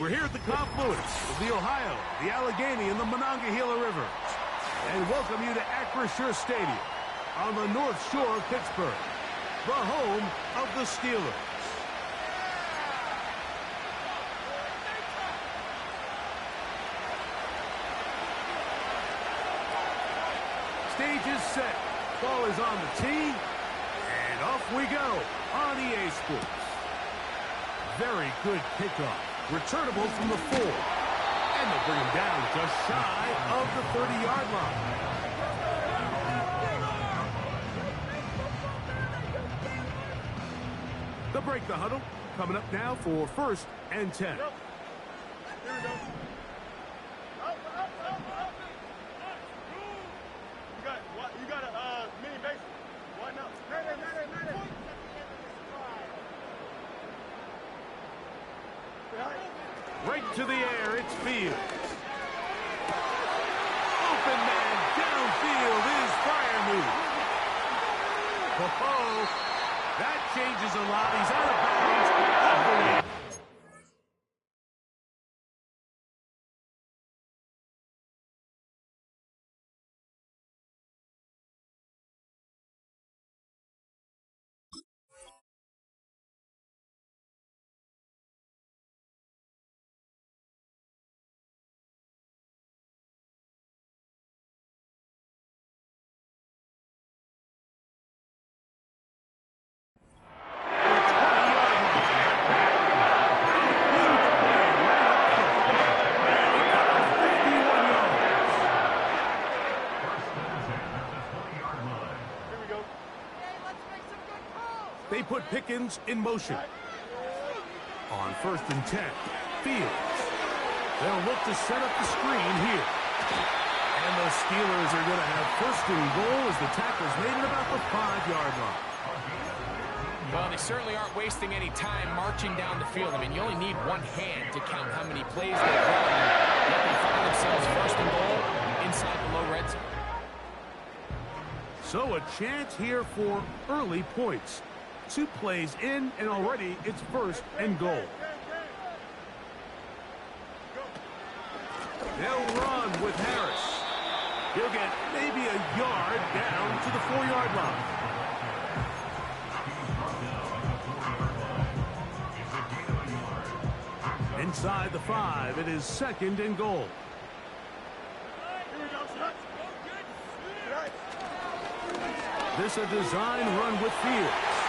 We're here at the confluence of the Ohio, the Allegheny, and the Monongahela River. And welcome you to Acrisure Stadium on the North Shore of Pittsburgh, the home of the Steelers. Stage is set. Ball is on the tee. And off we go on EA Sports. Very good kickoff. Returnable from the 4. And they'll bring him down just shy of the 30-yard line. They'll break the huddle. Coming up now for 1st and 10. Here we go. You got a mini base. Why not? Right to the air, it's Fields. Open man downfield is Freiermuth. Oh, that changes a lot. He's out of bounds all the way. They put Pickens in motion. On 1st and 10, Fields. They'll look to set up the screen here. And the Steelers are going to have 1st and goal as the tackle's made at about the 5-yard line. Well, they certainly aren't wasting any time marching down the field. I mean, you only need one hand to count how many plays they've run. Let them find themselves 1st and goal inside the low red zone. So a chance here for early points. 2 plays in, and already it's 1st and goal. They'll run with Harris. He'll get maybe a yard down to the 4-yard line. Inside the 5, it is 2nd and goal. This a design run with Fields.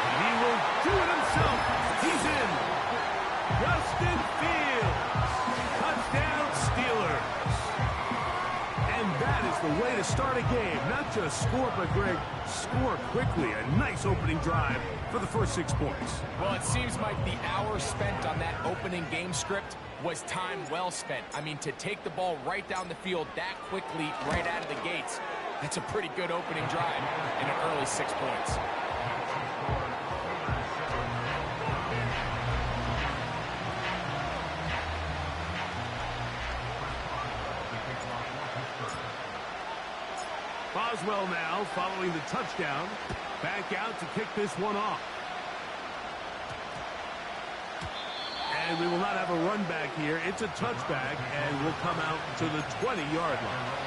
And he will do it himself. He's in. Justin Fields. Touchdown Steelers. And that is the way to start a game. Not just score, but Greg, score quickly. A nice opening drive for the first 6 points. Well, it seems like the hour spent on that opening game script was time well spent. I mean, to take the ball right down the field that quickly right out of the gates, that's a pretty good opening drive in an early 6 points. Boswell now following the touchdown. Back out to kick this one off. And we will not have a run back here. It's a touchback, and will come out to the 20-yard line.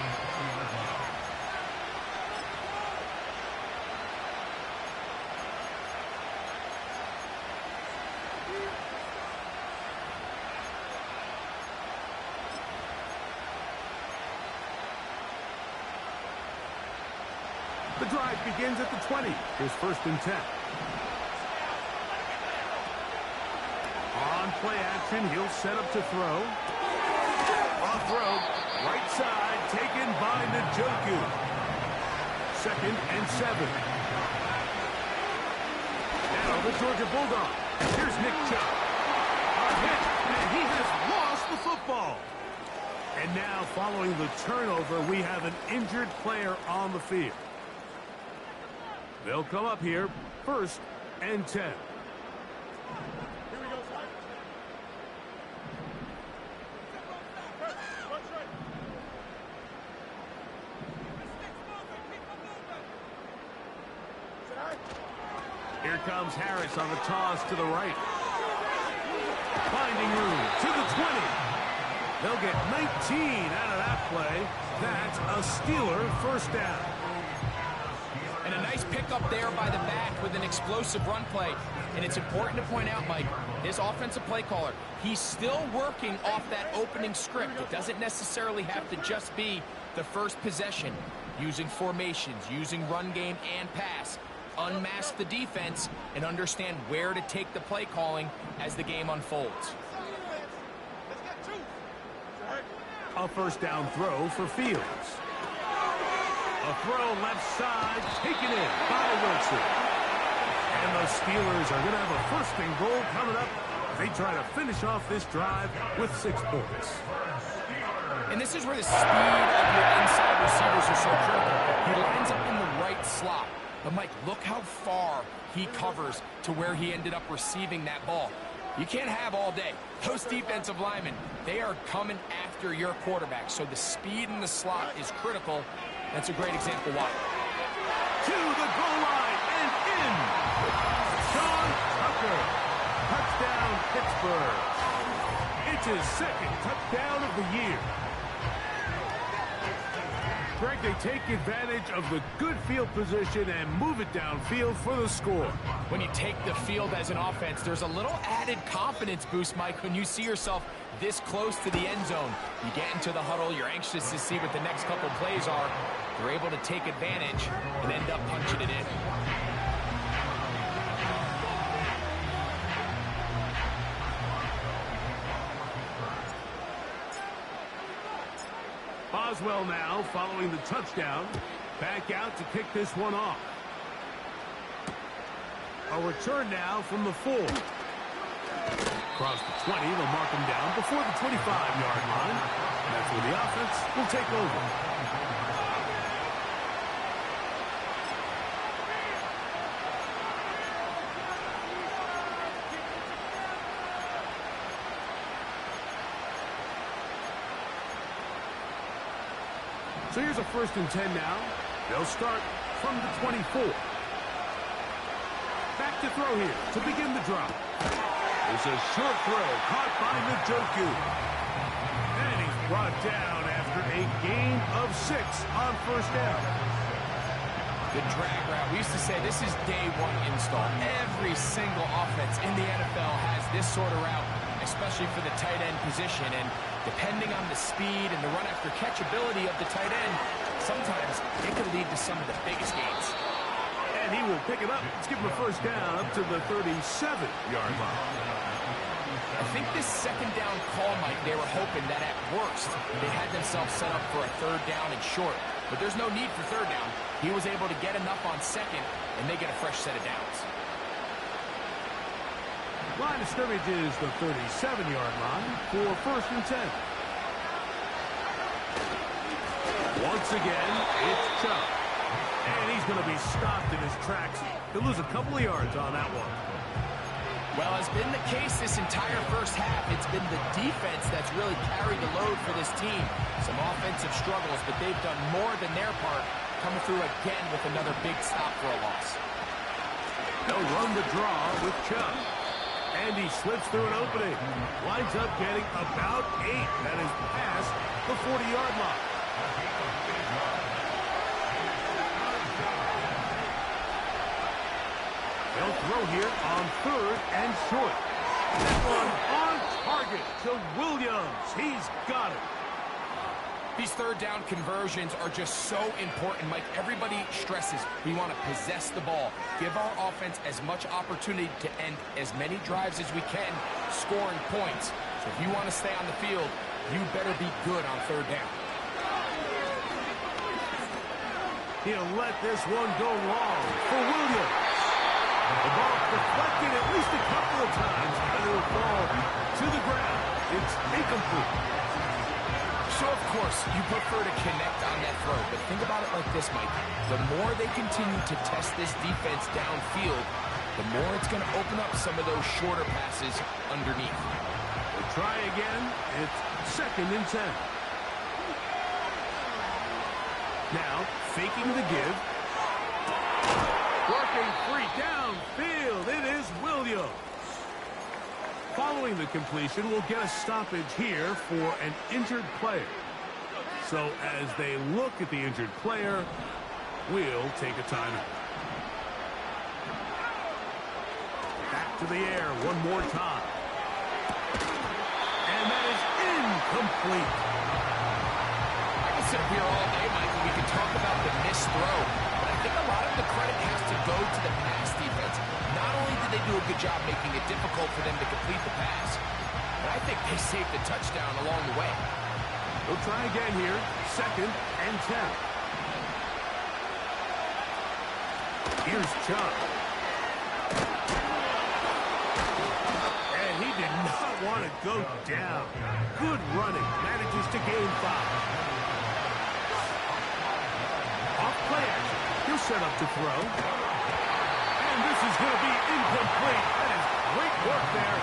The drive begins at the 20. Here's 1st and 10. On play action, he'll set up to throw. Off throw, right side, taken by Njoku. 2nd and 7. Now the Georgia Bulldogs. Here's Nick Chubb. A hit, and he has lost the football. And now, following the turnover, we have an injured player on the field. They'll come up here, 1st and 10. Here we go, son. Here comes Harris on the toss to the right. Finding room, to the 20. They'll get 19 out of that play. That's a Steeler first down. And a nice pickup there by the back with an explosive run play. And it's important to point out, Mike, his offensive play caller, he's still working off that opening script. It doesn't necessarily have to just be the first possession. Using formations, using run game and pass. Unmask the defense and understand where to take the play calling as the game unfolds. A first down throw for Fields. A throw left side, taken in by Wilson. And the Steelers are going to have a first and goal coming up. They try to finish off this drive with 6 points. And this is where the speed of your inside receivers are so critical. He lines up in the right slot. But, Mike, look how far he covers to where he ended up receiving that ball. You can't have all day. Those defensive linemen, they are coming after your quarterback. So the speed in the slot is critical. That's a great example why. To the goal line and in. Sean Tucker. Touchdown, Pittsburgh. It's his second touchdown of the year. Greg, they take advantage of the good field position and move it downfield for the score. When you take the field as an offense, there's a little added confidence boost, Mike, when you see yourself this close to the end zone. You get into the huddle, you're anxious to see what the next couple plays are. You're able to take advantage and end up punching it in. Boswell now following the touchdown. Back out to kick this one off. A return now from the 4. Across the 20, they'll mark him down before the 25-yard line. And that's where the offense will take over. So here's a 1st and 10 now. They'll start from the 24. Back to throw here to begin the drive. It's a short throw caught by Njoku. And he's brought down after a gain of 6 on first down. The drag route. We used to say this is day 1 install. Every single offense in the NFL has this sort of route, especially for the tight end position. And depending on the speed and the run after catch ability of the tight end, sometimes it can lead to some of the biggest gains. And he will pick it up. Let's give him a first down up to the 37-yard line. I think this second down call, Mike, they were hoping that at worst they had themselves set up for a 3rd down and short. But there's no need for 3rd down. He was able to get enough on 2nd, and they get a fresh set of downs. Line of scrimmage is the 37-yard line for 1st and 10. Once again, it's Chubb. And he's going to be stopped in his tracks. He'll lose a couple of yards on that one. Well, as been the case this entire first half, it's been the defense that's really carried the load for this team. Some offensive struggles, but they've done more than their part, coming through again with another big stop for a loss. They'll run the draw with Chubb. And he slips through an opening. Winds up getting about 8. That is past the 40-yard line. They'll throw here on 3rd and short. That one on target to Williams. He's got it. These 3rd down conversions are just so important, Mike. Everybody stresses we want to possess the ball, give our offense as much opportunity to end as many drives as we can, scoring points. So if you want to stay on the field, you better be good on 3rd down. He'll let this one go long for Williams. The ball deflected at least a couple of times, and it will fall to the ground. It's incomplete. So, of course, you prefer to connect on that throw, but think about it like this, Mike. The more they continue to test this defense downfield, the more it's going to open up some of those shorter passes underneath. We'll try again. It's 2nd and 10. Now, faking the give. Working free downfield. It is Williams. Following the completion, we'll get a stoppage here for an injured player. So as they look at the injured player, we'll take a timeout. Back to the air one more time. And that is incomplete. I can sit up here all day, Mike, and we can talk about the missed throw. But I think a lot of the credit has to go to the pass defense. Not only did they do a good job making it difficult for them to complete the pass, but I think they saved the touchdown along the way. We'll try again here. 2nd and 10. Here's Chubb. And he did not want to go down. Good running. Manages to gain 5. Off play action. He'll set up to throw. And this is going to be incomplete. That is great work there.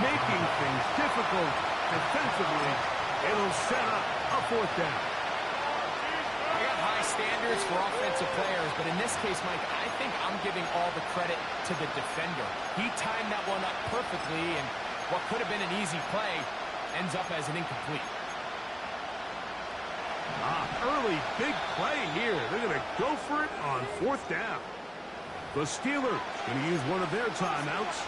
Making things difficult defensively. It'll set up a 4th down. I got high standards for offensive players, but in this case, Mike, I think I'm giving all the credit to the defender. He timed that one up perfectly, and what could have been an easy play ends up as an incomplete. Early big play here. They're going to go for it on 4th down. The Steelers going to use one of their timeouts.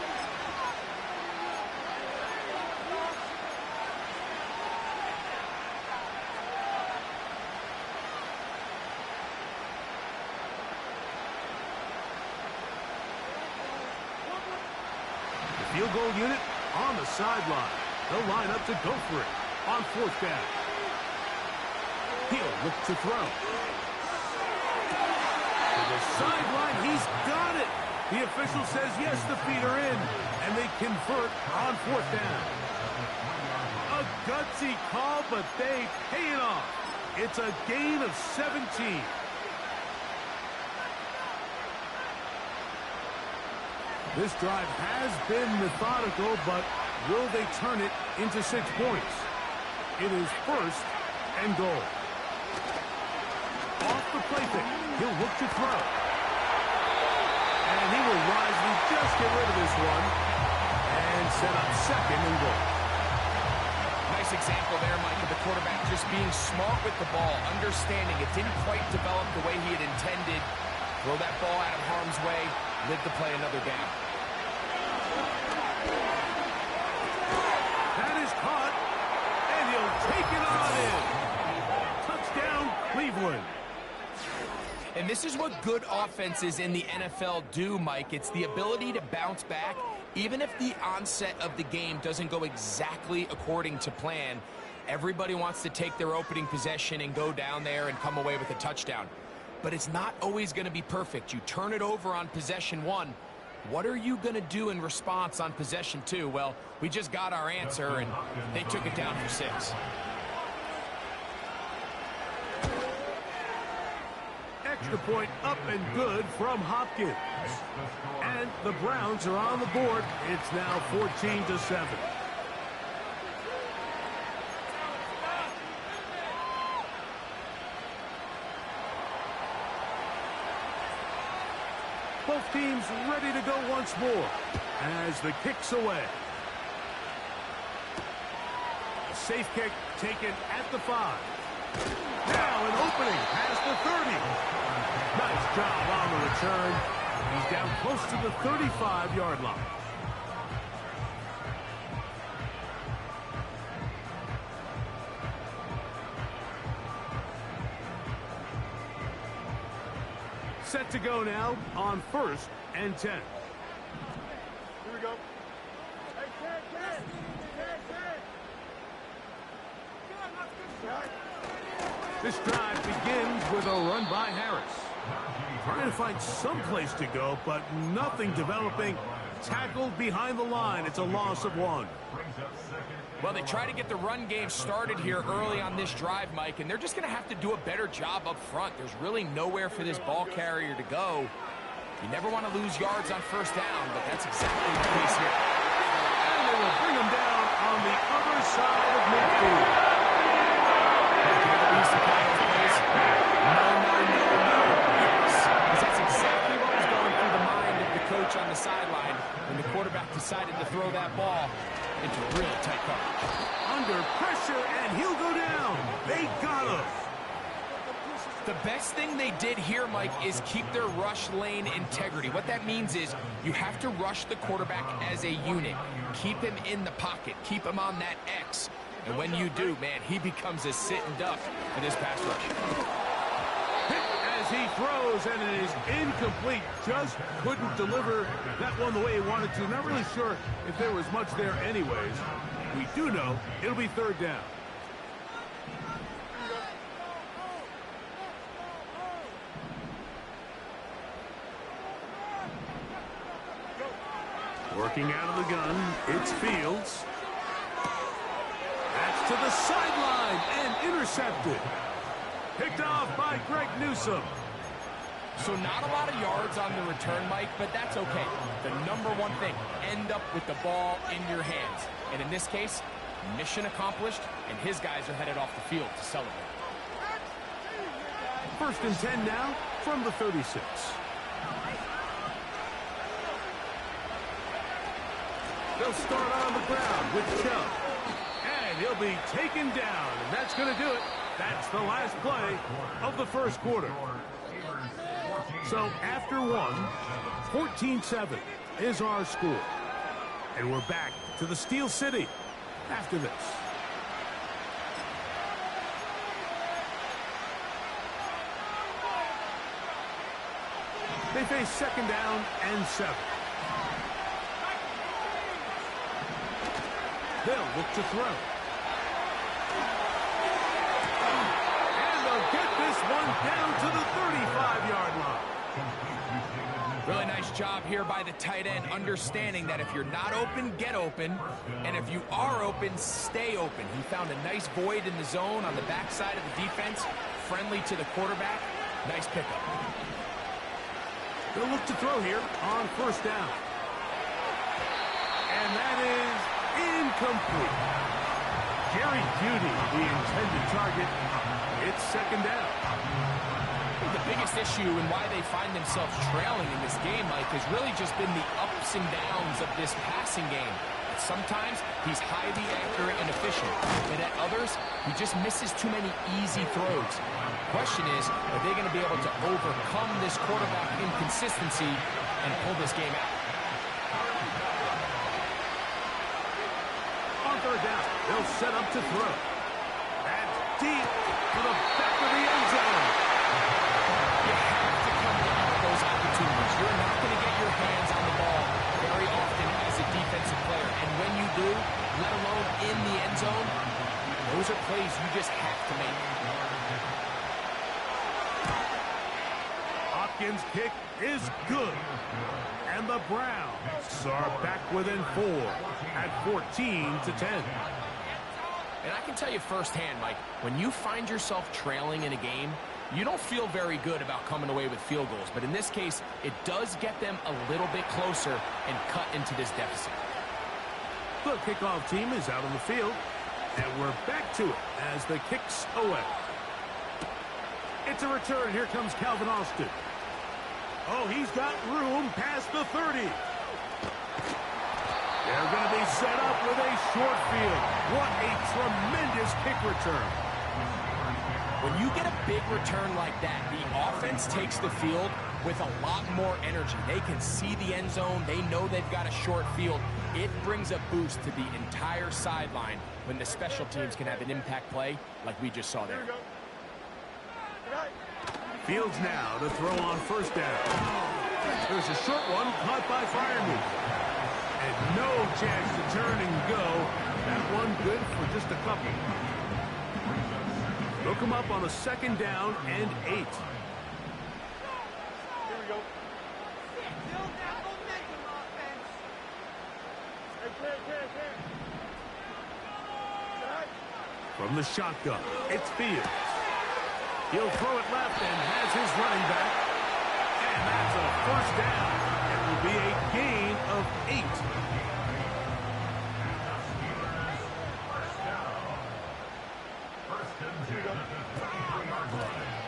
Field goal unit on the sideline. They'll line up to go for it on 4th down. He'll look to throw. To the sideline, he's got it. The official says yes, the feet are in, and they convert on 4th down. A gutsy call, but they pay it off. It's a gain of 17. This drive has been methodical, but will they turn it into 6 points? It is 1st and goal. Off the play fake. He'll look to throw. And he will wisely just get rid of this one and set up 2nd and goal. Nice example there, Mike, of the quarterback just being smart with the ball, understanding it didn't quite develop the way he had intended. Throw that ball out of harm's way, live to play another down. That is caught, and he'll take it on in. Touchdown, Cleveland. And this is what good offenses in the NFL do, Mike. It's the ability to bounce back, even if the onset of the game doesn't go exactly according to plan. Everybody wants to take their opening possession and go down there and come away with a touchdown. But it's not always going to be perfect. You turn it over on possession 1. What are you going to do in response on possession 2? Well, we just got our answer, and they took it down for 6. Extra point up and good from Hopkins. And the Browns are on the board. It's now 14-7. Both teams ready to go once more as the kick's away. A safe kick taken at the 5. Now an opening past the 30. Nice job on the return. He's down close to the 35-yard line. Set to go now on 1st and 10. Here we go. This drive begins with a run by Harris. Trying to find some place to go, but nothing developing. Tackled behind the line. It's a loss of 1. Well, they try to get the run game started here early on this drive, Mike, and they're just going to have to do a better job up front. There's really nowhere for this ball carrier to go. You never want to lose yards on 1st down, but that's exactly the case here. And they will bring him down on the other side of midfield. That's exactly what was going through the mind of the coach on the sideline when the quarterback decided to throw that ball. pressure, and he'll go down. They got him. The best thing they did here, Mike, is keep their rush lane integrity. What that means is you have to rush the quarterback as a unit. Keep him in the pocket. Keep him on that X. And when you do, man, he becomes a sitting duck in his pass rush. Hit as he throws, and it is incomplete. Just couldn't deliver that one the way he wanted to. Not really sure if there was much there anyways. We do know it'll be third down. Working out of the gun, it's Fields. That's to the sideline and intercepted. Picked off by Greg Newsome. So not a lot of yards on the return, Mike, but that's okay. The number one thing, end up with the ball in your hands. And in this case, mission accomplished, and his guys are headed off the field to celebrate. First and 10 now from the 36. They'll start on the ground with Chubb. And he'll be taken down, and that's going to do it. That's the last play of the first quarter. So after one, 14-7 is our score. And we're back to the Steel City after this. They face second down and 7. They'll look to throw. And they'll get this one down to the 35-yard line. Really nice job here by the tight end, understanding that if you're not open, get open. And if you are open, stay open. He found a nice void in the zone on the backside of the defense, friendly to the quarterback. Nice pickup. They'll look to throw here on first down. And that is incomplete. Jerry Jeudy, the intended target. It's second down. The biggest issue and why they find themselves trailing in this game, Mike, has really just been the ups and downs of this passing game. Sometimes he's highly accurate and efficient, but at others, he just misses too many easy throws. The question is, are they going to be able to overcome this quarterback inconsistency and pull this game out? On third down, they'll set up to throw. That's deep to the back of the end zone. You have to come down with those opportunities. You're not going to get your hands on the ball very often as a defensive player. And when you do, let alone in the end zone, those are plays you just have to make. Hopkins' kick is good. And the Browns are back within 4 at 14-10. And I can tell you firsthand, Mike, when you find yourself trailing in a game, you don't feel very good about coming away with field goals. But in this case, it does get them a little bit closer and cut into this deficit. The kickoff team is out on the field, and we're back to it as the kick's away. It's a return. Here comes Calvin Austin. Oh, he's got room past the 30. They're going to be set up with a short field. What a tremendous kick return. When you get a big return like that, the offense takes the field with a lot more energy. They can see the end zone. They know they've got a short field. It brings a boost to the entire sideline when the special teams can have an impact play like we just saw there. Fields now to throw on first down. There's a short one caught by Fireman. And no chance to turn and go. That one good for just a couple. Look him up on a second down and 8. Here we go. From the shotgun, it's Fields. He'll throw it left and has his running back. And that's a first down. It will be a gain of 8.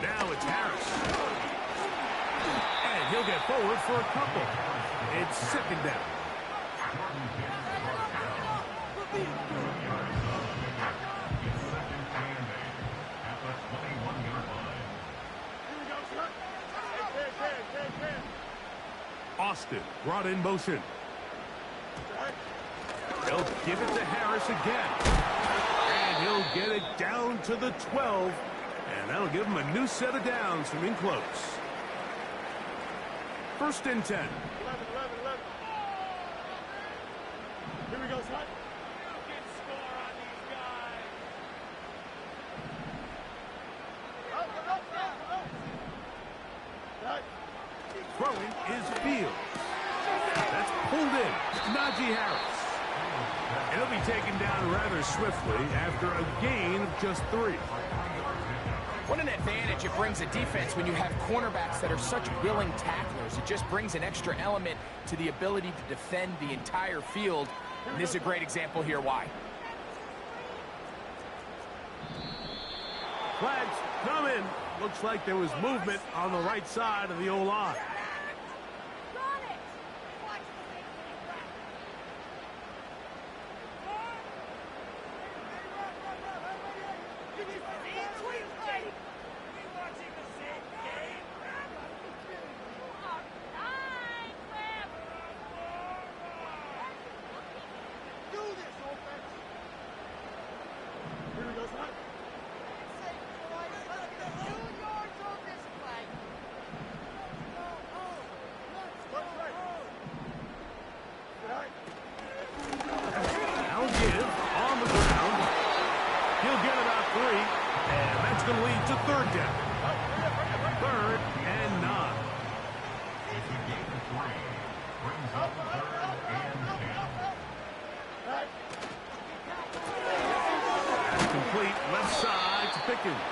Now it's Harris. And he'll get forward for a couple. It's second down. Austin brought in motion. He'll give it to Harris again. And he'll get it down to the 12. And that'll give him a new set of downs from in close. 1st and 10. 11. Here we go, son. You can score on these guys. Throwing is Fields. That's pulled in. Najee Harris. And he'll be taken down rather swiftly after a gain of just 3. What an advantage it brings a defense when you have cornerbacks that are such willing tacklers. It just brings an extra element to the ability to defend the entire field. And this is a great example here why. Flags come in. Looks like there was movement on the right side of the O-line. Going to lead to 3rd down. 3rd and 9. That's complete left side to Pickens.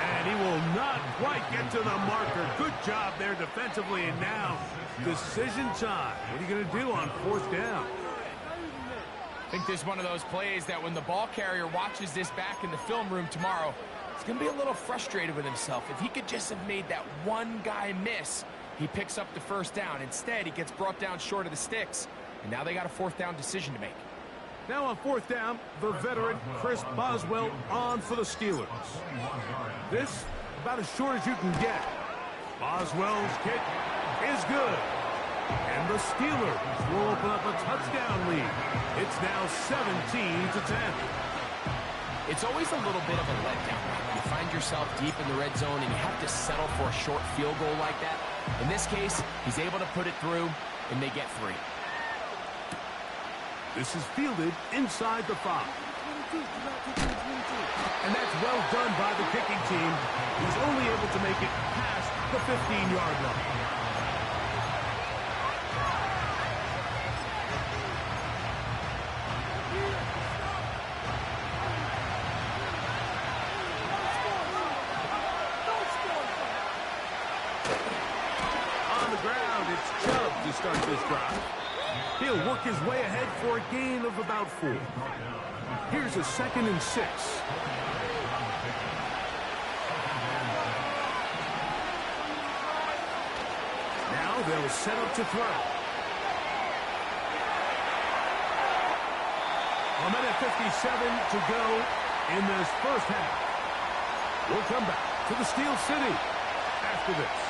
And he will not quite get to the marker. Good job there defensively. And now decision time. What are you going to do on 4th down? I think this is one of those plays that when the ball carrier watches this back in the film room tomorrow, he's going to be a little frustrated with himself. If he could just have made that one guy miss, he picks up the 1st down. Instead, he gets brought down short of the sticks, and now they got a 4th down decision to make. Now on 4th down, the veteran Chris Boswell on for the Steelers. This, about as short as you can get. Boswell's kick is good. And the Steelers will open up a touchdown lead. It's now 17-10. It's always a little bit of a letdown. You find yourself deep in the red zone and you have to settle for a short field goal like that. In this case, he's able to put it through, and they get 3. This is fielded inside the 5. And that's well done by the kicking team. He's only able to make it past the 15-yard line. To start this drive. He'll work his way ahead for a gain of about 4. Here's a 2nd and 6. Now they'll set up to throw. A minute 57 to go in this 1st half. We'll come back to the Steel City after this.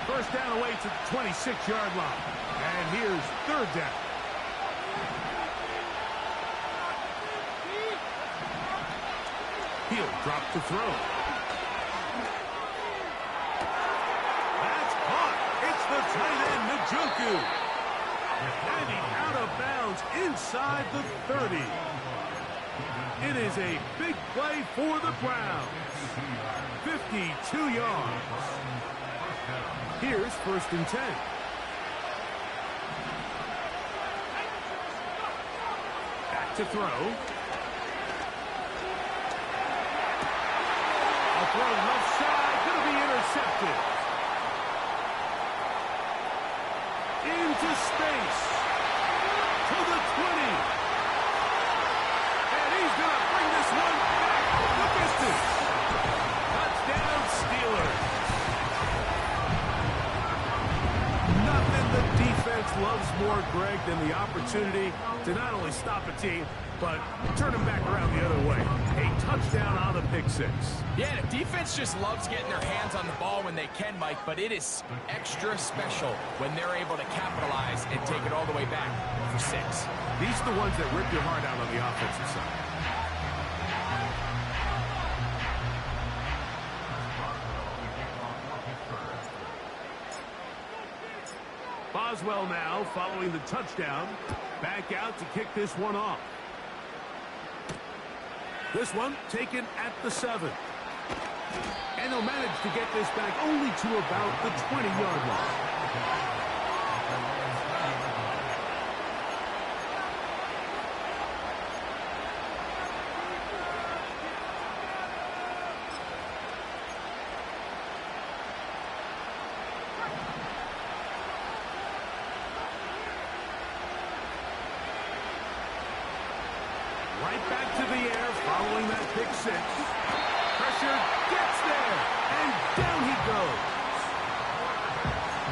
First down away to the 26-yard line. And here's 3rd down. He'll drop to throw. That's caught. It's the tight end, Njoku. And he's out of bounds inside the 30. It is a big play for the Browns. 52 yards. Here's 1st and 10. Back to throw. A throw left side, going to be intercepted. Into space. To the 20. And he's going to bring this one back the distance. Touchdown, Steelers. loves more, Greg, than the opportunity to not only stop a team, but turn them back around the other way. A touchdown on the pick six. Yeah, the defense just loves getting their hands on the ball when they can, Mike, but it is extra special when they're able to capitalize and take it all the way back for 6. These are the ones that rip your heart out on the offensive side. Boswell now following the touchdown. Back out to kick this one off. This one taken at the 7. And they'll manage to get this back only to about the 20-yard line. Right back to the air following that pick 6. Pressure gets there, and down he goes.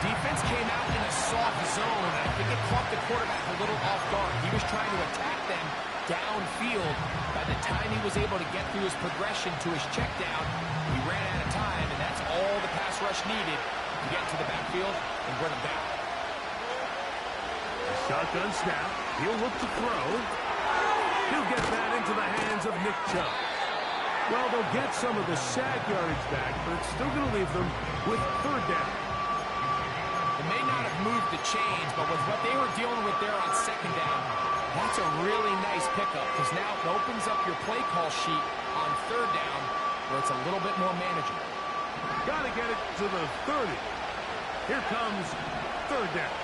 Defense came out in a soft zone, and I think it caught the quarterback a little off guard. He was trying to attack them downfield. By the time he was able to get through his progression to his check down, he ran out of time, and that's all the pass rush needed to get to the backfield and bring him down. A shotgun snap. He'll look to throw. He'll get that into the hands of Nick Chubb. Well, they'll get some of the sack yardage back, but it's still going to leave them with 3rd down. It may not have moved the chains, but with what they were dealing with there on 2nd down, that's a really nice pickup because now it opens up your play call sheet on 3rd down where it's a little bit more manageable. Got to get it to the 30. Here comes 3rd down.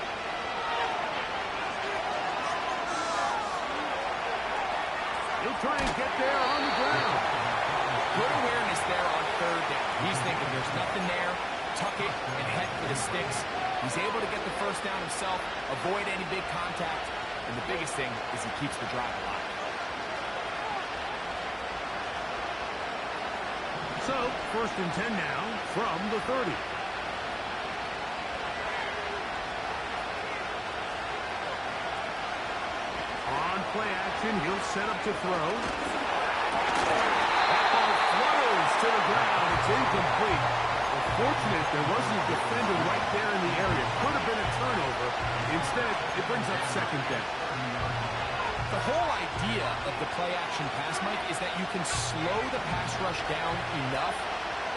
He'll try and get there on the ground. Good awareness there on 3rd down. He's thinking there's nothing there. Tuck it and head for the sticks. He's able to get the 1st down himself, avoid any big contact, and the biggest thing is he keeps the drive alive. So, 1st and 10 now from the 30. On play action, he'll set up to throw. That ball flows to the ground. It's incomplete. Fortunate there wasn't a defender right there in the area. Could have been a turnover. Instead, it brings up 2nd down. The whole idea of the play action pass, Mike, is that you can slow the pass rush down enough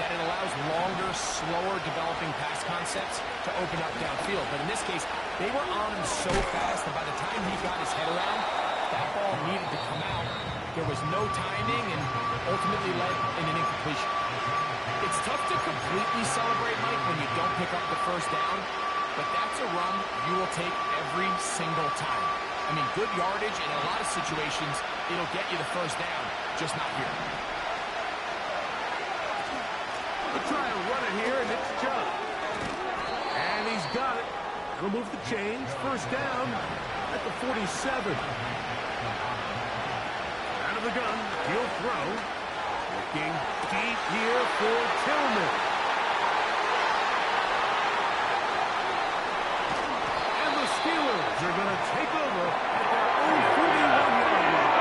that it allows longer, slower developing pass concepts to open up downfield. But in this case, they were on him so fast that by the time he got his head around, that ball needed to come out. There was no timing and ultimately led in an incompletion. It's tough to completely celebrate, Mike, when you don't pick up the 1st down, but that's a run you will take every single time. I mean, good yardage, and in a lot of situations, it'll get you the 1st down, just not here. They'll try and run it here, and it's Chubb. And he's got it. He'll move the chains. 1st down at the 47. Out of the gun, he'll throw. Looking deep here for Tillman. And the Steelers are going to take over at their own 41-yard line.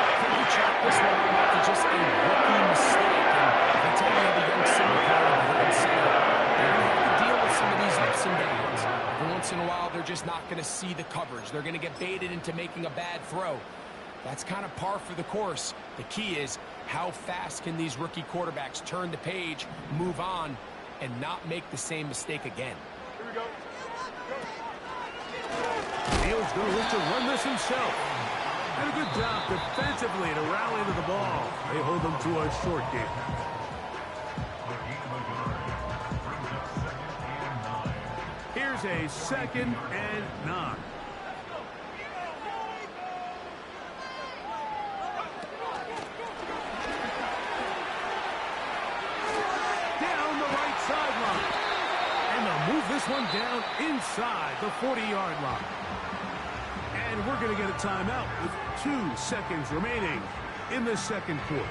I think you chalk this one up to just a rookie mistake. And I tell you, the young center player, the red center, they're going to have to deal with some of these ups and downs. Every once in a while, they're just not going to see the coverage. They're going to get baited into making a bad throw. That's kind of par for the course. The key is how fast can these rookie quarterbacks turn the page, move on, and not make the same mistake again. Here we go. Neal's going to look to run this himself. And a good job defensively to rally to the ball. They hold them to a short game. Here's a 2nd and 9. Down the right sideline. And they'll move this one down inside the 40-yard line. And we're going to get a timeout with 2 seconds remaining in the 2nd quarter.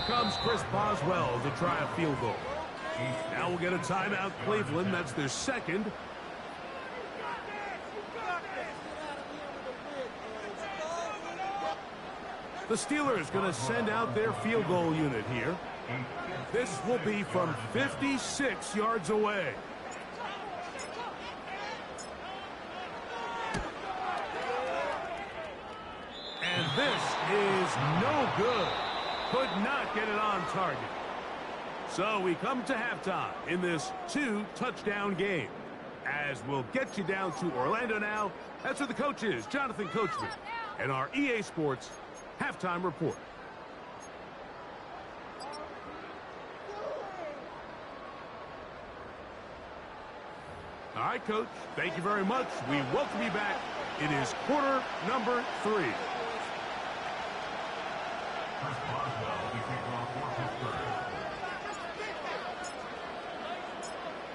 comes Chris Boswell to try a field goal. Now we'll get a timeout, Cleveland. That's their second. The Steelers going to send out their field goal unit here. This will be from 56 yards away. And this is no good. Could not get it on target. So we come to halftime in this 2-touchdown game. As we'll get you down to Orlando now. That's where the coach is, Jonathan Coachman, and our EA Sports halftime report. All right, Coach, thank you very much. We welcome you back. It is quarter number 3.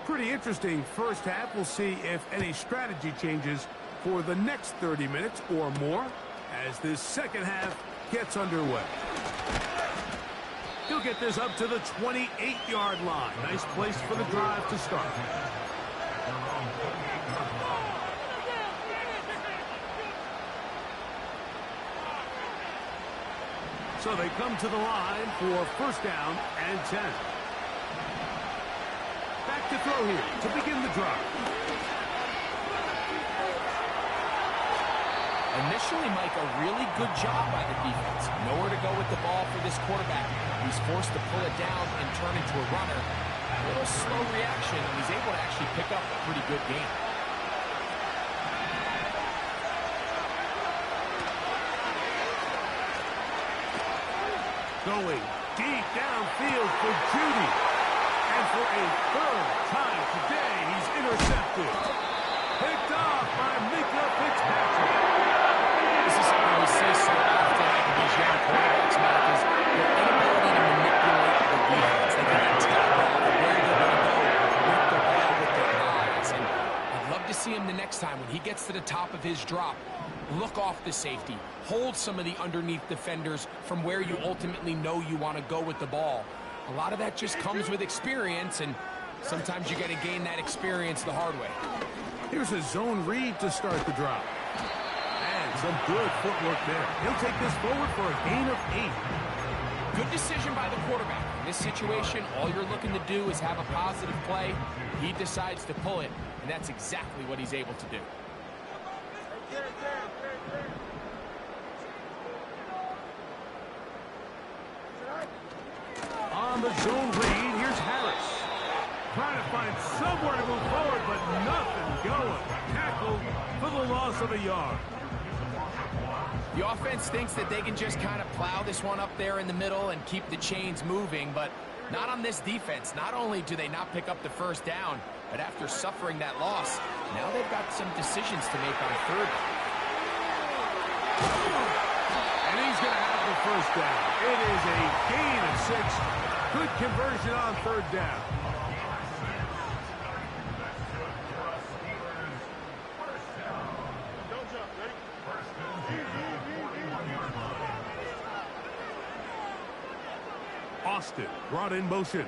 Pretty interesting first half. We'll see if any strategy changes for the next 30 minutes or more as this second half gets underway. He'll get this up to the 28-yard line. Nice place for the drive to start. So they come to the line for first down and 10. Back to throw here to begin the drive. Initially, Mike, a really good job by the defense. Nowhere to go with the ball for this quarterback. He's forced to pull it down and turn into a runner. A little slow reaction, and he's able to actually pick up a pretty good game. Going deep downfield for Judy. And for a third time today, he's intercepted. Picked off by Mika Fitzpatrick. This is something we see so often in these young quarterbacks, Matt, is their inability to manipulate the defense. They can tell where they're going to go with the ball with their eyes. And I'd love to see him the next time when he gets to the top of his drop. Look off the safety. Hold some of the underneath defenders from where you ultimately know you want to go with the ball. A lot of that just comes with experience, and sometimes you got to gain that experience the hard way. Here's a zone read to start the drive. And some good footwork there. He'll take this forward for a gain of 8. Good decision by the quarterback. In this situation, all you're looking to do is have a positive play. He decides to pull it, and that's exactly what he's able to do. On the zone read, here's Harris. Trying to find somewhere to move forward, but nothing going. Tackled for the loss of a yard. The offense thinks that they can just kind of plow this one up there in the middle and keep the chains moving, but not on this defense. Not only do they not pick up the first down, but after suffering that loss, now they've got some decisions to make on third. And he's going to have the first down. It is a gain of 6. Good conversion on third down. Don't jump, ready? Austin brought in motion.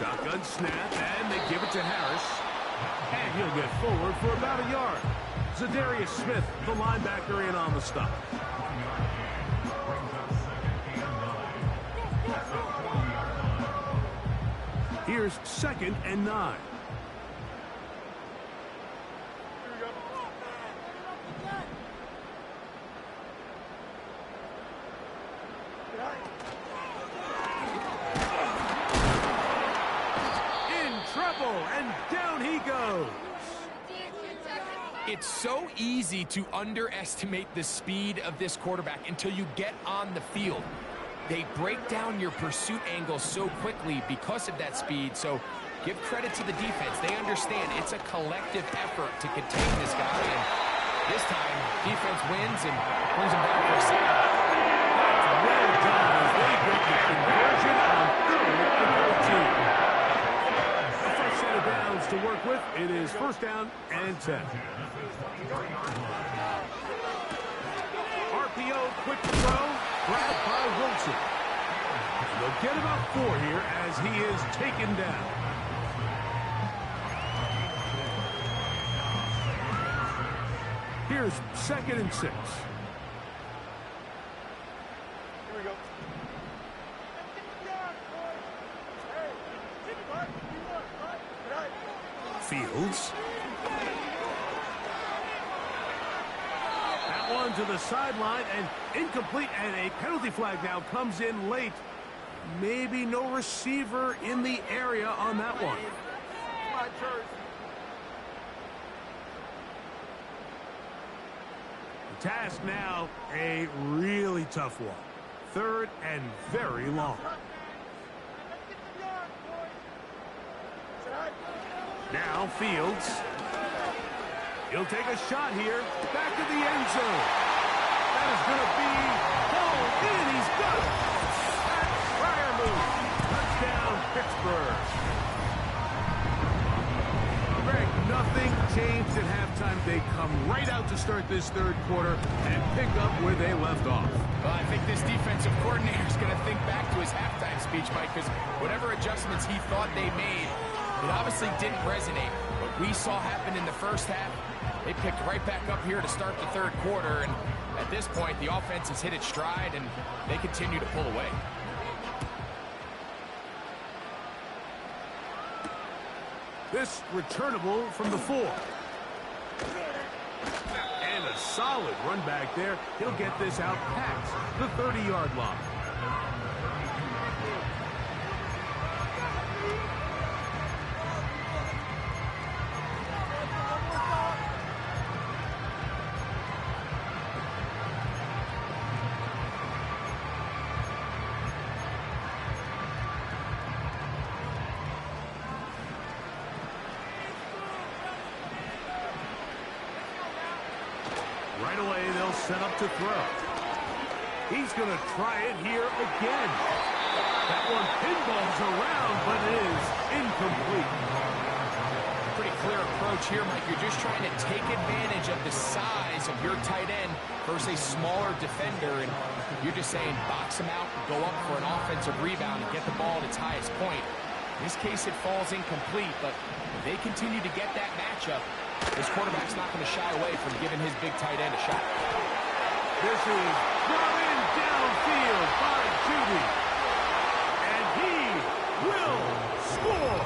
Shotgun snap, and they give it to Harris. And he'll get forward for about a yard. Zadarius Smith, the linebacker, in on the stop. Here's 2nd and 9. In trouble, and down he goes. It's so easy to underestimate the speed of this quarterback until you get on the field. They break down your pursuit angle so quickly because of that speed, so give credit to the defense. They understand it's a collective effort to contain this guy, and this time, defense wins and brings him back for a second. Well done as they get the conversion on 3rd and 13. A fresh set of downs to work with. It is first down and 10. RPO, quick throw. grabbed by Wilson. And they'll get about 4 here as he is taken down. Here's 2nd and 6. Here we go. Fields. That one to the sideline and incomplete, and a penalty flag now comes in late. Maybe no receiver in the area on that one. My jersey. The task now, a really tough one. 3rd and very long. Now Fields. He'll take a shot here. Back to the end zone. That is going to be pulled in. He's got it. That's Fryer move. Touchdown, Pittsburgh. Greg, nothing changed at halftime. They come right out to start this 3rd quarter and pick up where they left off. Well, I think this defensive coordinator is going to think back to his halftime speech, Mike, because whatever adjustments he thought they made, it obviously didn't resonate. What we saw happen in the first half, they picked right back up here to start the 3rd quarter, and at this point, the offense has hit its stride, and they continue to pull away. This returnable from the 4. And a solid run back there. He'll get this out past the 30-yard line. Right away, they'll set up to throw. He's going to try it here again. That one pinballs around, but it is incomplete. Pretty clear approach here, Mike. You're just trying to take advantage of the size of your tight end versus a smaller defender, and you're just saying box him out, go up for an offensive rebound, and get the ball at its highest point. In this case, it falls incomplete, but if they continue to get that matchup, this quarterback's not going to shy away from giving his big tight end a shot. This is brought in downfield by Judy. And he will score.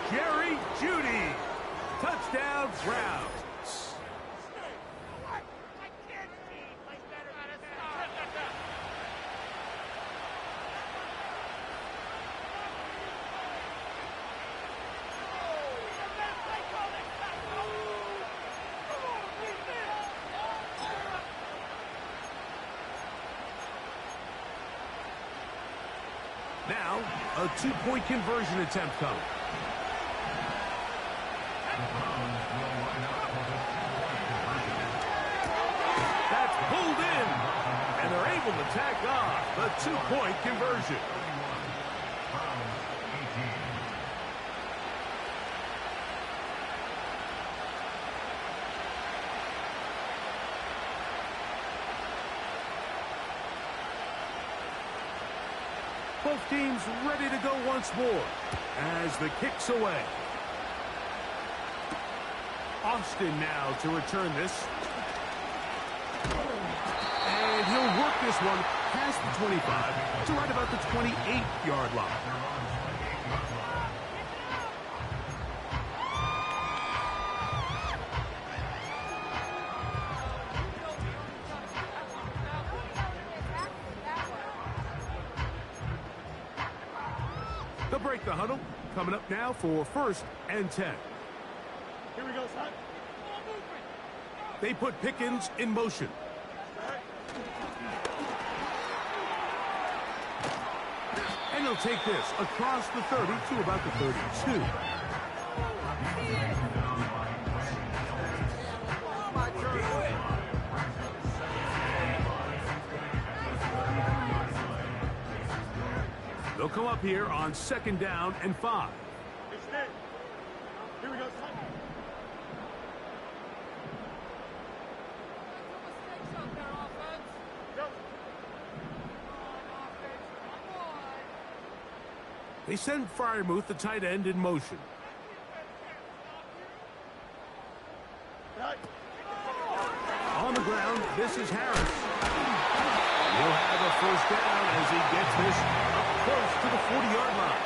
Jerry Judy. Touchdown, Browns. Now, a 2-point conversion attempt coming. That's pulled in, and they're able to tack off the 2-point conversion. Both teams ready to go once more as the kick's away. Austin now to return this. And he'll work this one past the 25 to right about the 28-yard line. They'll break the huddle. Coming up now for 1st and 10. Here we go, son. They put Pickens in motion. And he'll take this across the 30 to about the 32. They'll come up here on 2nd down and 5. It's dead. Here we go, son. Go. They send Fryermuth, the tight end, in motion. On the ground, this is Harris. He'll have a first down as he gets this up close to the 40-yard line.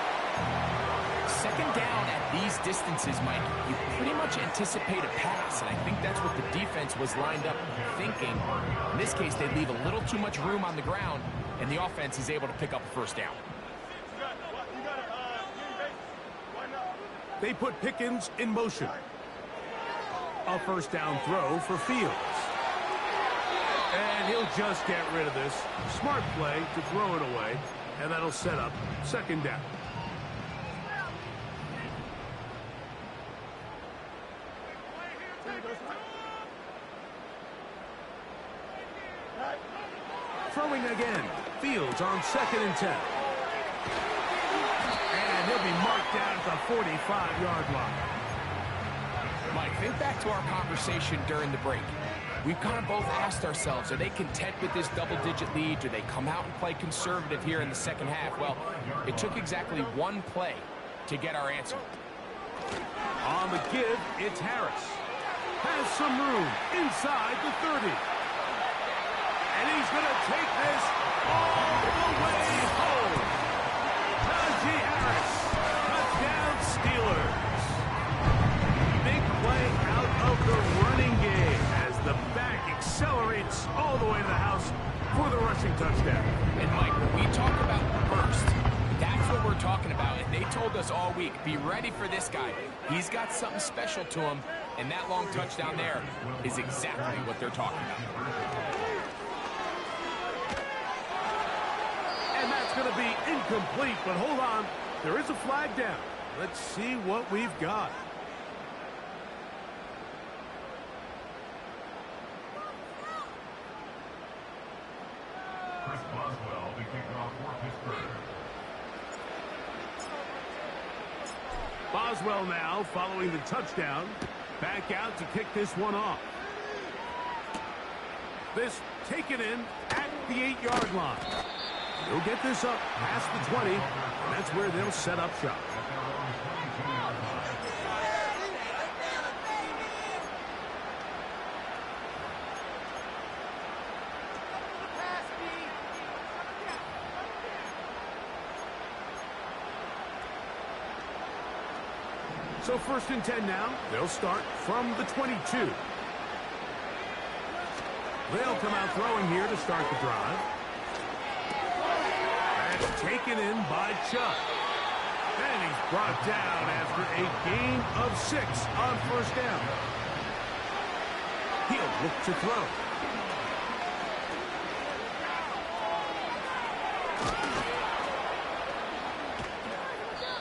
Second down at these distances, Mike, you pretty much anticipate a pass, and I think that's what the defense was lined up thinking. In this case, they leave a little too much room on the ground, and the offense is able to pick up a first down. They put Pickens in motion. A first down throw for Fields. And he'll just get rid of this. Smart play to throw it away, and that'll set up second down. Throwing again. Fields on 2nd and 10. And he'll be marked down at the 45-yard line. Mike, think back to our conversation during the break. We've kind of both asked ourselves, are they content with this double-digit lead? Do they come out and play conservative here in the second half? Well, it took exactly one play to get our answer. On the give, it's Harris. Has some room inside the 30. And he's going to take this all the way home. Najee Harris, touchdown Steelers. Big play out of the running game as the back accelerates all the way to the house for the rushing touchdown. And Mike, when we talk about burst, that's what we're talking about. And they told us all week, be ready for this guy. He's got something special to him, and that long touchdown there is exactly what they're talking about. And that's going to be incomplete, but hold on. There is a flag down. Let's see what we've got. Boswell now following the touchdown. Back out to kick this one off. This taken in at the 8-yard line. He'll get this up past the 20, and that's where they'll set up shop. So 1st and 10 now. They'll start from the 22. They'll come out throwing here to start the drive. That's taken in by Chubb. And he's brought down after a gain of 6 on 1st down. He'll look to throw.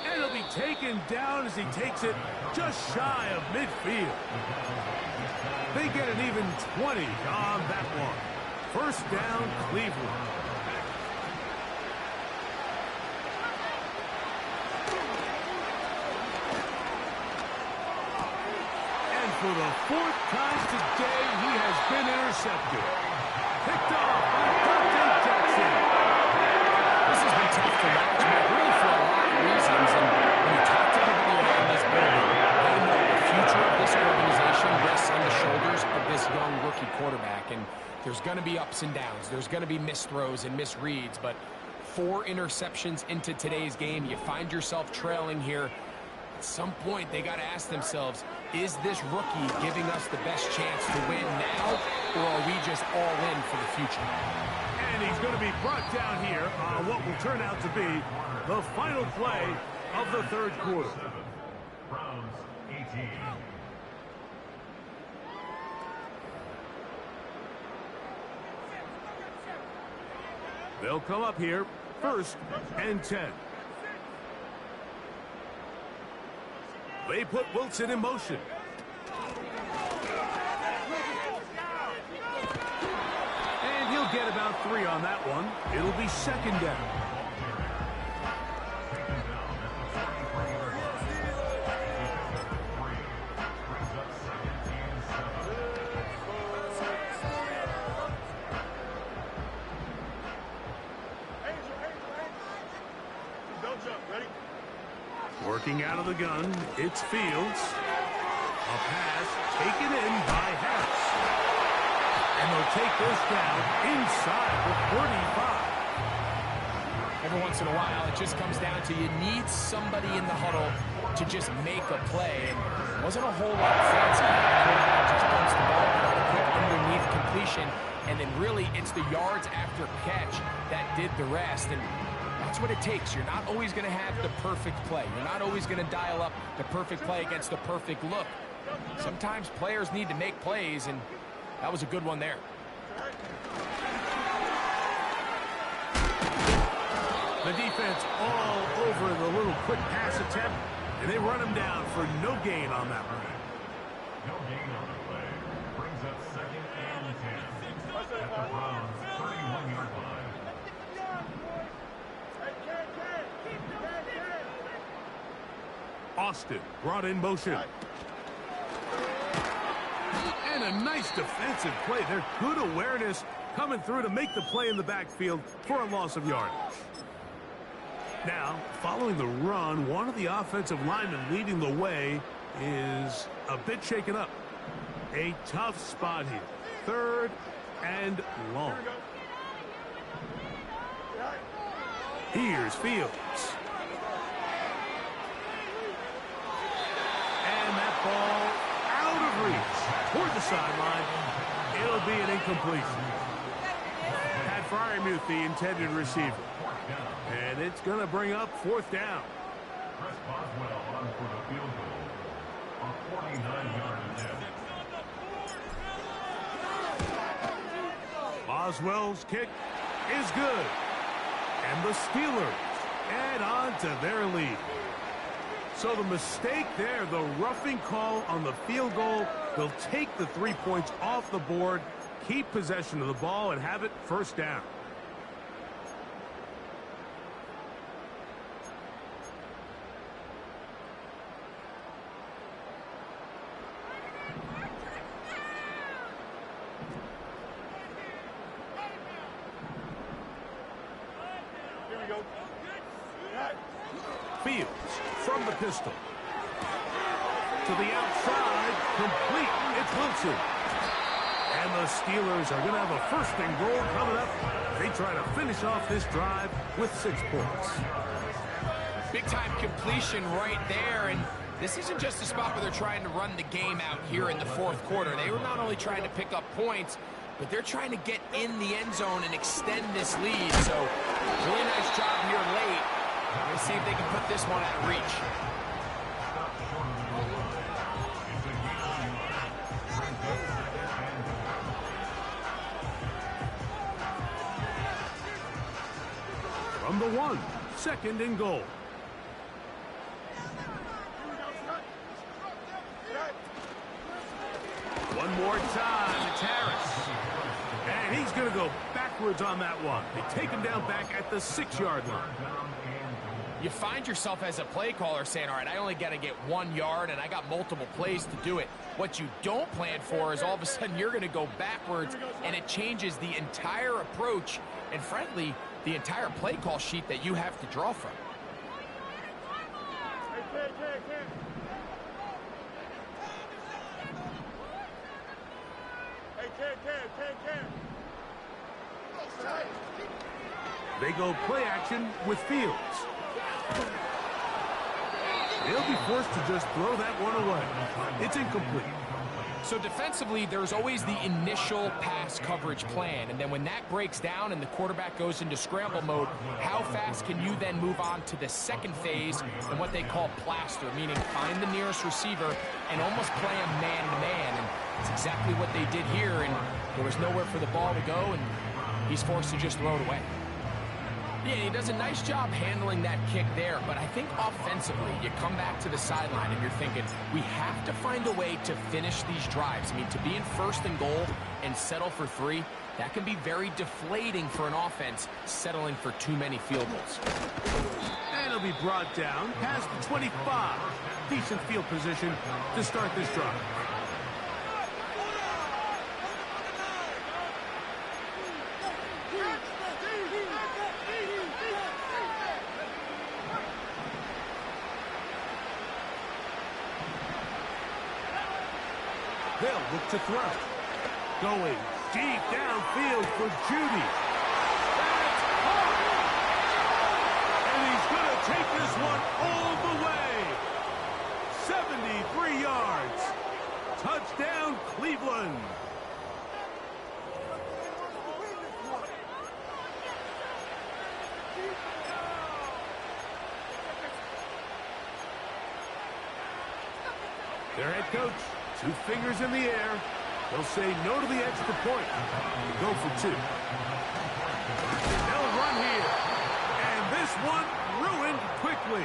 And he'll be taken down as he takes it just shy of midfield. They get an even 20 on that one. 1st down, Cleveland. And for the 4th time today, he has been intercepted. Picked off by Dante Jackson. This has been tough to watch, but really for a lot of reasons. And when you talk to everybody around this building, they know the future of this organization rests on the shoulders of this young rookie quarterback. And there's going to be ups and downs. There's going to be missed throws and misreads. But 4 interceptions into today's game, you find yourself trailing here. At some point, they got to ask themselves, is this rookie giving us the best chance to win now, or are we just all in for the future? And he's going to be brought down here on what will turn out to be the final play of the 3rd quarter. Browns 18. They'll come up here 1st and 10. They put Wilson in motion. And he'll get about 3 on that one. It'll be 2nd down. Don't jump. Ready? Working out of the gun, it's Fields. A pass taken in by Harris. And they'll take this down inside the 35. Every once in a while, it just comes down to you need somebody in the huddle to just make a play. And it wasn't a whole lot fancy. The quarterback just dumps the ball, got a quick underneath completion, and then really it's the yards after catch that did the rest. And that's what it takes. You're not always going to have the perfect play. You're not always going to dial up the perfect play against the perfect look. Sometimes players need to make plays, and that was a good one there. The defense all over the little quick pass attempt, and they run him down for no gain on that one. No gain on the play. Brings up 2nd and 10. At the Browns' 31-yard line. Austin brought in motion. And a nice defensive play. They're good awareness coming through to make the play in the backfield for a loss of yardage. Now, following the run, one of the offensive linemen leading the way is a bit shaken up. A tough spot here. 3rd and long. Here's Fields. And that ball out of reach toward the sideline. It'll be an incompletion. Pat Fryermuth, the intended receiver. And it's going to bring up 4th down. Chris Boswell on for the field goal. A 49-yard attempt. Boswell's kick is good. And the Steelers add on to their lead. So the mistake there, the roughing call on the field goal, will take the 3 points off the board, keep possession of the ball, and have it 1st down. Fields from the pistol. To the outside, complete. It's Wilson. And the Steelers are going to have a 1st and goal coming up. They try to finish off this drive with 6 points. Big-time completion right there, and this isn't just a spot where they're trying to run the game out here in the 4th quarter. They were not only trying to pick up points, but they're trying to get in the end zone and extend this lead. So, really nice job here late. Let's see if they can put this one out of reach. From the 1, 2nd and goal. One more time, it's Harris. And he's going to go backwards on that one. They take him down back at the 6-yard line. You find yourself as a play caller saying, all right, I only got to get 1 yard and I got multiple plays to do it. What you don't plan for is all of a sudden you're going to go backwards, and it changes the entire approach and, frankly, the entire play call sheet that you have to draw from. They go play action with Fields. They'll be forced to just throw that one away. It's incomplete. So defensively, there's always the initial pass coverage plan, and then when that breaks down and the quarterback goes into scramble mode, how fast can you then move on to the 2nd phase and what they call plaster, meaning find the nearest receiver and almost play him man-to-man, and it's exactly what they did here, and there was nowhere for the ball to go, and he's forced to just throw it away. Yeah, he does a nice job handling that kick there, but I think offensively, you come back to the sideline and you're thinking, we have to find a way to finish these drives. I mean, to be in 1st and goal and settle for 3, that can be very deflating for an offense settling for too many field goals. And it'll be brought down past the 25. Decent field position to start this drive. They'll look to throw. Going deep downfield for Judy. That's hard. And he's going to take this one all the way. 73 yards. Touchdown, Cleveland. Their head coach, 2 fingers in the air. They'll say no to the extra point. Go for 2. They'll run here. And this one ruined quickly.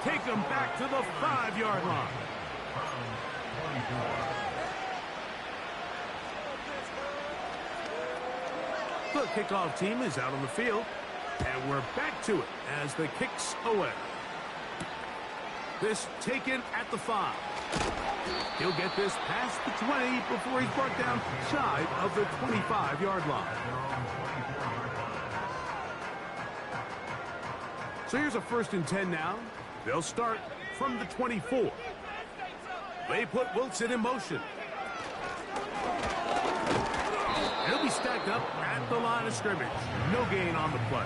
Take them back to the 5-yard line. The kickoff team is out on the field. And we're back to it as the kick's away. This taken at the 5. He'll get this past the 20 before he's brought down shy of the 25-yard line. So here's a 1st and 10 now. They'll start from the 24. They put Wilson in motion. He'll be stacked up at the line of scrimmage. No gain on the play.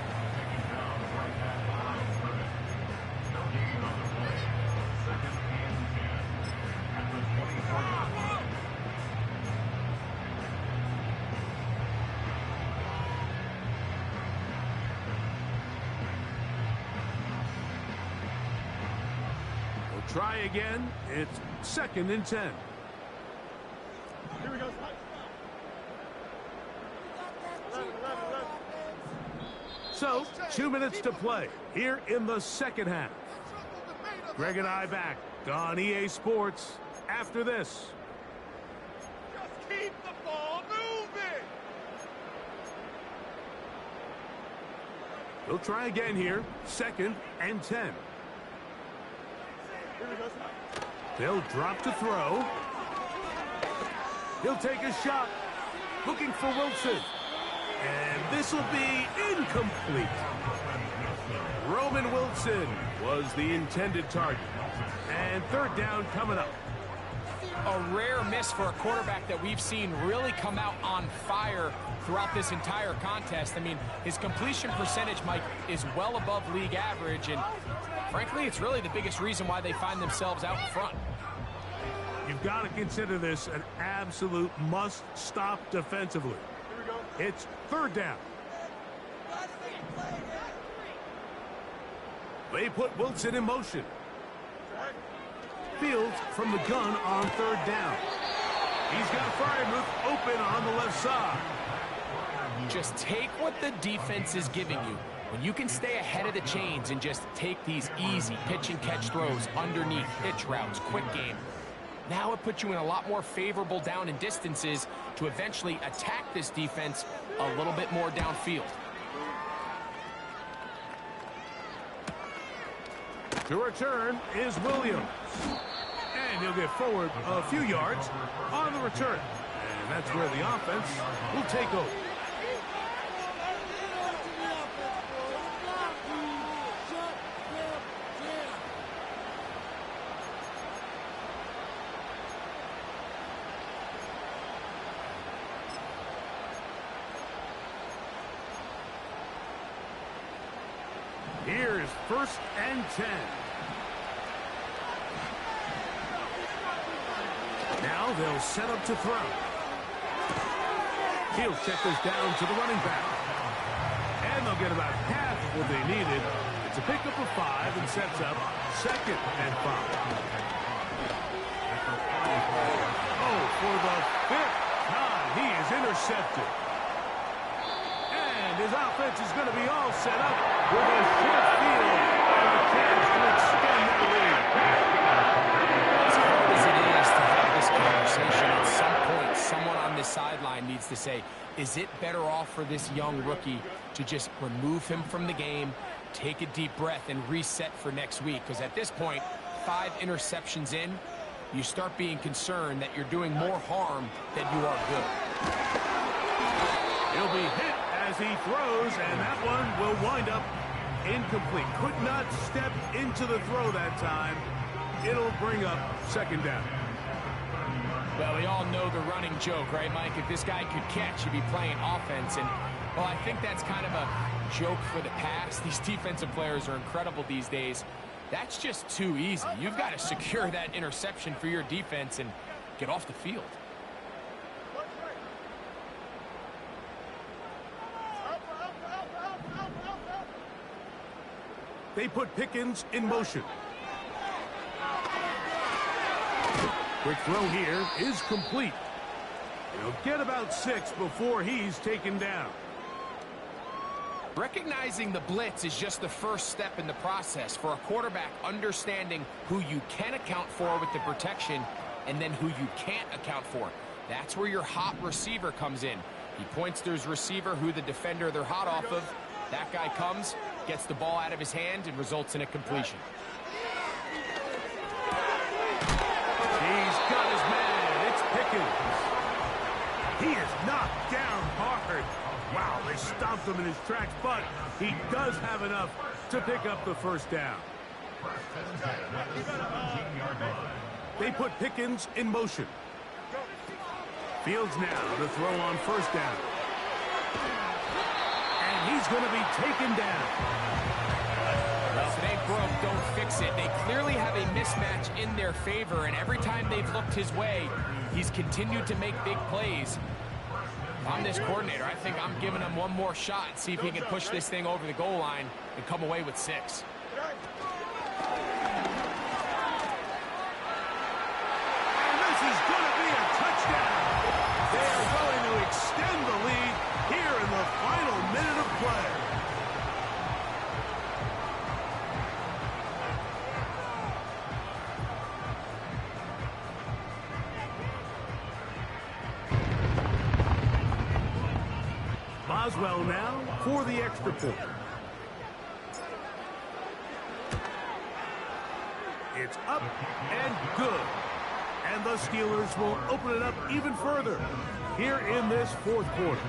Try again. It's 2nd and 10. Here we go. So, 2 minutes to play here in the 2nd half. Greg and I back on EA Sports after this. Just keep the ball moving. They'll try again here. 2nd and 10. They'll drop to throw. He'll take a shot. Looking for Wilson. And this will be incomplete. Roman Wilson was the intended target. And 3rd down coming up. A rare miss for a quarterback that we've seen really come out on fire throughout this entire contest. I mean, his completion percentage, Mike, is well above league average, and frankly, it's really the biggest reason why they find themselves out in front. You've got to consider this an absolute must-stop defensively. It's 3rd down. They put Wilson in motion. Fields from the gun on 3rd down. He's got Freiermuth open on the left side. Just take what the defense is giving you. When you can stay ahead of the chains and just take these easy pitch-and-catch throws underneath, hitch routes, quick game, now it puts you in a lot more favorable down and distances to eventually attack this defense a little bit more downfield. To return is Williams. And he'll get forward a few yards on the return. And that's where the offense will take over. Here's 1st and 10. Now they'll set up to throw. He'll check this down to the running back. And they'll get about half what they needed. It's a pickup of 5 and sets up 2nd and 5. Oh, for the 5th time, he is intercepted. And his offense is going to be all set up with a short field and a chance to extend that lead. As hard as it is to have this conversation, at some point, someone on this sideline needs to say, is it better off for this young rookie to just remove him from the game, take a deep breath, and reset for next week? Because at this point, 5 interceptions in, you start being concerned that you're doing more harm than you are good. He'll be hit as he throws, and that one will wind up incomplete. Could not step into the throw that time. It'll bring up 2nd down. Well, we all know the running joke, right, Mike? If this guy could catch, he'd be playing offense. And, well, I think that's kind of a joke for the past. These defensive players are incredible these days. That's just too easy. You've got to secure that interception for your defense and get off the field. They put Pickens in motion. Quick throw here is complete. He'll get about 6 before he's taken down. Recognizing the blitz is just the first step in the process for a quarterback, understanding who you can account for with the protection and then who you can't account for. That's where your hot receiver comes in. He points to his receiver who the defender they're hot off of. That guy comes, gets the ball out of his hand, and results in a completion. He's got his man. It's Pickens. He is knocked down hard. Wow, they stomped him in his tracks, but he does have enough to pick up the first down. They put Pickens in motion. Fields now to throw on first down. And he's going to be taken down. Well, if it ain't broke, don't fix it. They clearly have a mismatch in their favor, and every time they've looked his way, he's continued to make big plays. If I'm this coordinator, I think I'm giving him one more shot and see if he can push this thing over the goal line and come away with 6. And this is going to be a touchdown. They are going to extend the lead here in the final minute of play. Boswell now for the extra point. It's up and good. And the Steelers will open it up even further here in this fourth quarter.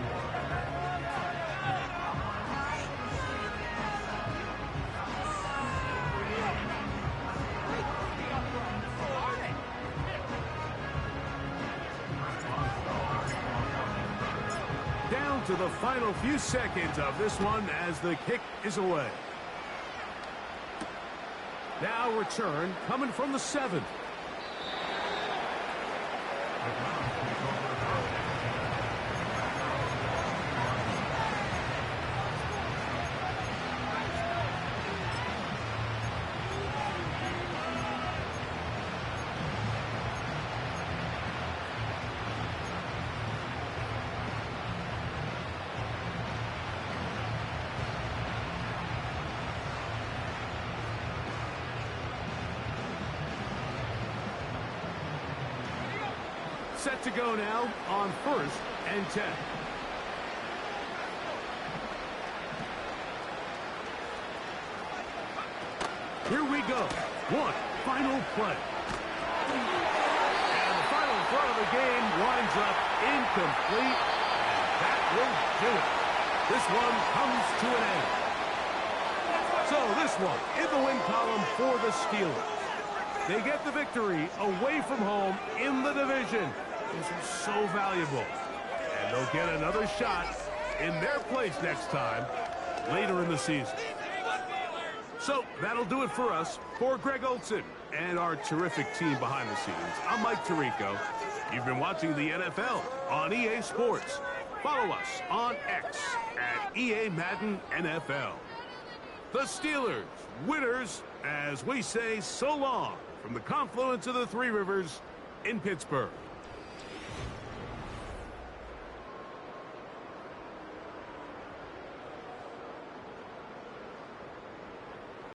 Down to the final few seconds of this one as the kick is away. Now return coming from the 7th. Set to go now on 1st and 10. Here we go. One final play. And the final throw of the game winds up incomplete. And that will do it. This one comes to an end. So this one in the win column for the Steelers. They get the victory away from home in the division. This is so valuable. And they'll get another shot in their place next time later in the season. So that'll do it for us. For Greg Olson and our terrific team behind the scenes, I'm Mike Tirico. You've been watching the NFL on EA Sports. Follow us on X at EA Madden NFL. The Steelers, winners, as we say so long from the confluence of the Three Rivers in Pittsburgh.